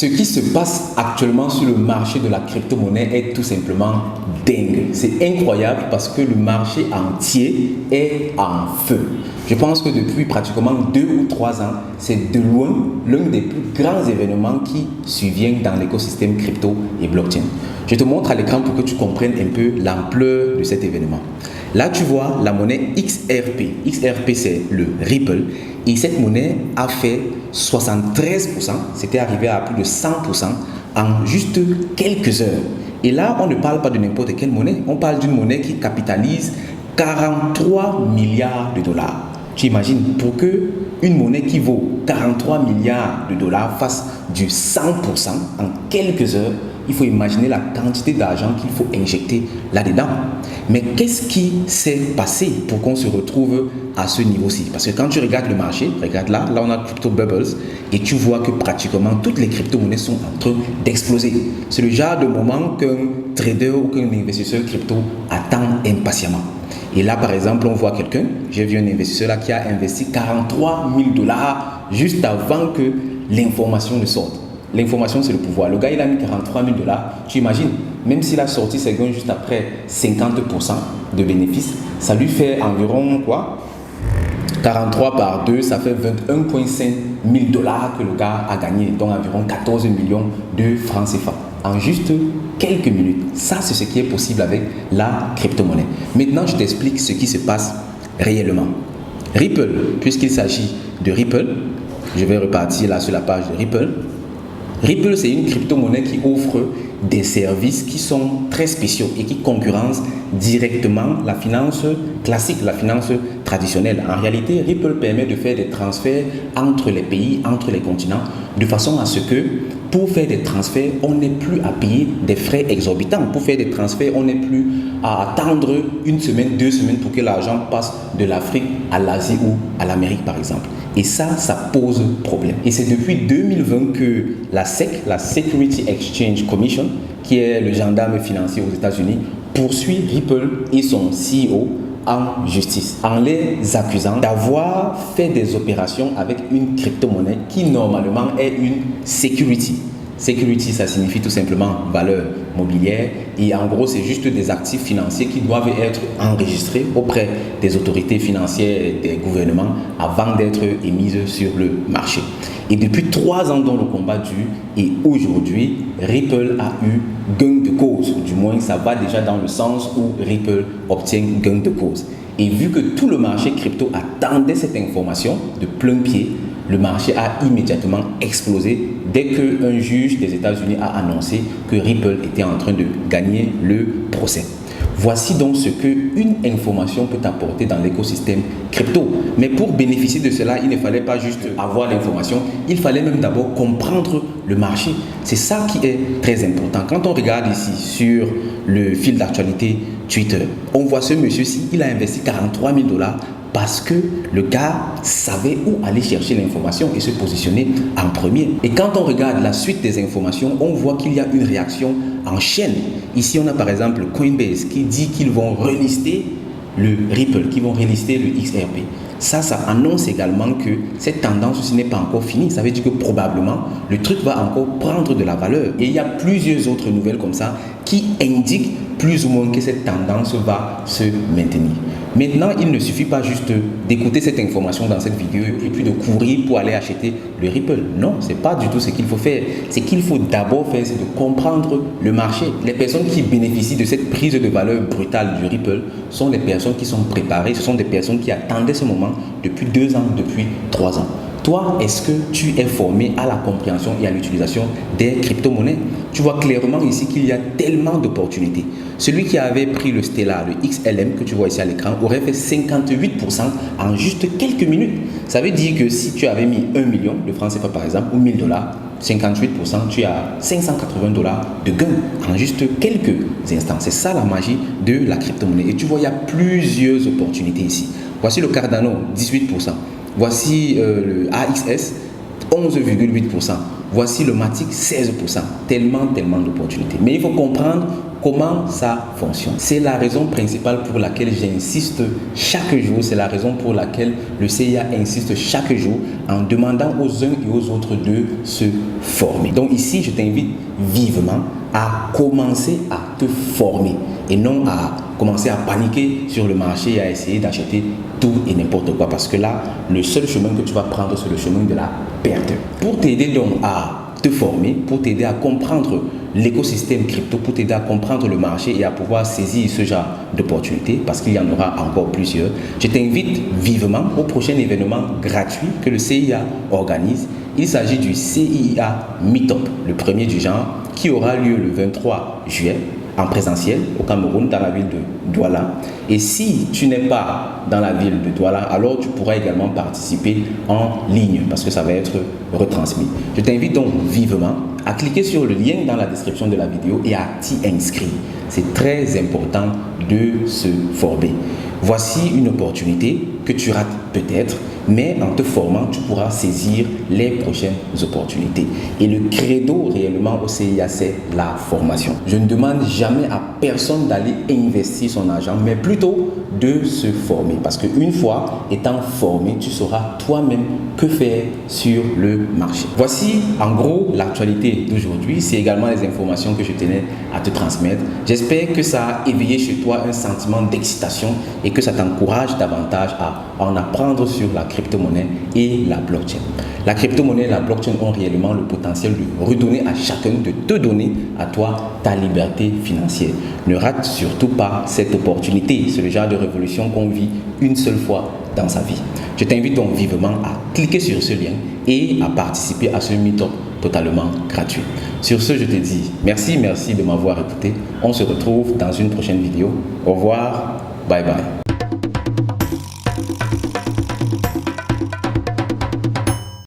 Ce qui se passe actuellement sur le marché de la crypto-monnaie est tout simplement dingue. C'est incroyable parce que le marché entier est en feu. Je pense que depuis pratiquement 2 ou 3 ans, c'est de loin l'un des plus grands événements qui surviennent dans l'écosystème crypto et blockchain. Je te montre à l'écran pour que tu comprennes un peu l'ampleur de cet événement. Là, tu vois la monnaie XRP. XRP, c'est le Ripple. Et cette monnaie a fait 73%, c'était arrivé à plus de 100% en juste quelques heures. Et là, on ne parle pas de n'importe quelle monnaie, on parle d'une monnaie qui capitalise 43 milliards de dollars. Tu imagines, pour que une monnaie qui vaut 43 milliards de dollars fasse du 100% en quelques heures, il faut imaginer la quantité d'argent qu'il faut injecter là-dedans. Mais qu'est-ce qui s'est passé pour qu'on se retrouve à ce niveau-ci? Parce que quand tu regardes le marché, regarde là on a Crypto Bubbles et tu vois que pratiquement toutes les crypto-monnaies sont en train d'exploser. C'est le genre de moment qu'un trader ou qu'un investisseur crypto attend impatiemment. Et là, par exemple, on voit quelqu'un, j'ai vu un investisseur là qui a investi 43 000 dollars juste avant que l'information ne sorte. L'information, c'est le pouvoir. Le gars, il a mis 43 000 dollars. Tu imagines, même s'il a sorti ses gains juste après 50% de bénéfices, ça lui fait environ quoi? 43 par 2, ça fait 21,5 000 dollars que le gars a gagné, donc environ 14 millions de francs CFA en juste quelques minutes. Ça, c'est ce qui est possible avec la crypto-monnaie. Maintenant, je t'explique ce qui se passe réellement. Ripple, puisqu'il s'agit de Ripple, je vais repartir là sur la page de Ripple. Ripple, c'est une crypto-monnaie qui offre des services qui sont très spéciaux et qui concurrencent directement la finance classique, la finance traditionnelle. En réalité, Ripple permet de faire des transferts entre les pays, entre les continents, de façon à ce que pour faire des transferts, on n'est plus à payer des frais exorbitants. Pour faire des transferts, on n'est plus à attendre 1 semaine, 2 semaines pour que l'argent passe de l'Afrique à l'Asie ou à l'Amérique, par exemple. Et ça pose problème. Et c'est depuis 2020 que la SEC, la Security Exchange Commission, qui est le gendarme financier aux États-Unis, poursuit Ripple et son CEO en justice en les accusant d'avoir fait des opérations avec une crypto-monnaie qui normalement est une security. Security, ça signifie tout simplement valeur mobilière et en gros, c'est juste des actifs financiers qui doivent être enregistrés auprès des autorités financières et des gouvernements avant d'être émises sur le marché. Et depuis 3 ans dans le combat dure et aujourd'hui, Ripple a eu gain de cause. Du moins, ça va déjà dans le sens où Ripple obtient gain de cause. Et vu que tout le marché crypto attendait cette information de plein pied, le marché a immédiatement explosé dès qu'un juge des États-Unis a annoncé que Ripple était en train de gagner le procès. Voici donc ce qu'une information peut apporter dans l'écosystème crypto. Mais pour bénéficier de cela, il ne fallait pas juste avoir l'information, il fallait même d'abord comprendre le marché. C'est ça qui est très important. Quand on regarde ici sur le fil d'actualité Twitter, on voit ce monsieur-ci, il a investi 43 000 dollars parce que le gars savait où aller chercher l'information et se positionner en premier. Et quand on regarde la suite des informations, on voit qu'il y a une réaction en chaîne. Ici, on a par exemple Coinbase qui dit qu'ils vont relister le Ripple, qu'ils vont relister le XRP. Ça annonce également que cette tendance n'est pas encore finie. Ça veut dire que probablement, le truc va encore prendre de la valeur. Et il y a plusieurs autres nouvelles comme ça qui indiquent plus ou moins que cette tendance va se maintenir. Maintenant, il ne suffit pas juste d'écouter cette information dans cette vidéo et puis de courir pour aller acheter le Ripple. Non, ce n'est pas du tout ce qu'il faut faire. Ce qu'il faut d'abord faire, c'est de comprendre le marché. Les personnes qui bénéficient de cette prise de valeur brutale du Ripple sont les personnes qui sont préparées. Ce sont des personnes qui attendaient ce moment depuis 2 ans, depuis 3 ans. Toi, est-ce que tu es formé à la compréhension et à l'utilisation des crypto-monnaies? Tu vois clairement ici qu'il y a tellement d'opportunités. Celui qui avait pris le Stellar, le XLM que tu vois ici à l'écran, aurait fait 58% en juste quelques minutes. Ça veut dire que si tu avais mis 1 million de francs CFA par exemple, ou 1000 dollars, 58%, tu as 580 dollars de gain en juste quelques instants. C'est ça la magie de la crypto-monnaie. Et tu vois, il y a plusieurs opportunités ici. Voici le Cardano, 18%. Voici le AXS, 11,8%. Voici le Matic, 16%. Tellement d'opportunités. Mais il faut comprendre comment ça fonctionne. C'est la raison principale pour laquelle j'insiste chaque jour, c'est la raison pour laquelle le CIA insiste chaque jour en demandant aux uns et aux autres de se former. Donc ici, je t'invite vivement à commencer à te former et non à commencer à paniquer sur le marché et à essayer d'acheter tout et n'importe quoi, parce que là, le seul chemin que tu vas prendre, c'est le chemin de la perte. Pour t'aider donc à te former, pour t'aider à comprendre l'écosystème crypto, pour t'aider à comprendre le marché et à pouvoir saisir ce genre d'opportunités, parce qu'il y en aura encore plusieurs, je t'invite vivement au prochain événement gratuit que le CIA organise. Il s'agit du CIA Meetup, le premier du genre, qui aura lieu le 23 juillet en présentiel au Cameroun, dans la ville de Douala. Et si tu n'es pas dans la ville de Douala, alors tu pourras également participer en ligne parce que ça va être retransmis. Je t'invite donc vivement à cliquer sur le lien dans la description de la vidéo et à t'y inscrire. C'est très important de se former. Voici une opportunité que tu rates peut-être, mais en te formant, tu pourras saisir les prochaines opportunités. Et le credo réellement au CIA, c'est la formation. Je ne demande jamais à personne d'aller investir son argent, mais plutôt de se former. Parce qu'une fois étant formé, tu sauras toi-même que faire sur le marché. Voici en gros l'actualité d'aujourd'hui. C'est également les informations que je tenais à te transmettre. J'espère que ça a éveillé chez toi un sentiment d'excitation et que ça t'encourage davantage à en apprendre sur la crypto-monnaie et la blockchain. La crypto-monnaie et la blockchain ont réellement le potentiel de redonner à chacun, de te donner à toi ta liberté financière. Ne rate surtout pas cette opportunité. C'est le genre de révolution qu'on vit une seule fois dans sa vie. Je t'invite donc vivement à cliquer sur ce lien et à participer à ce meet-up totalement gratuit. Sur ce, je te dis merci de m'avoir écouté. On se retrouve dans une prochaine vidéo. Au revoir, bye bye.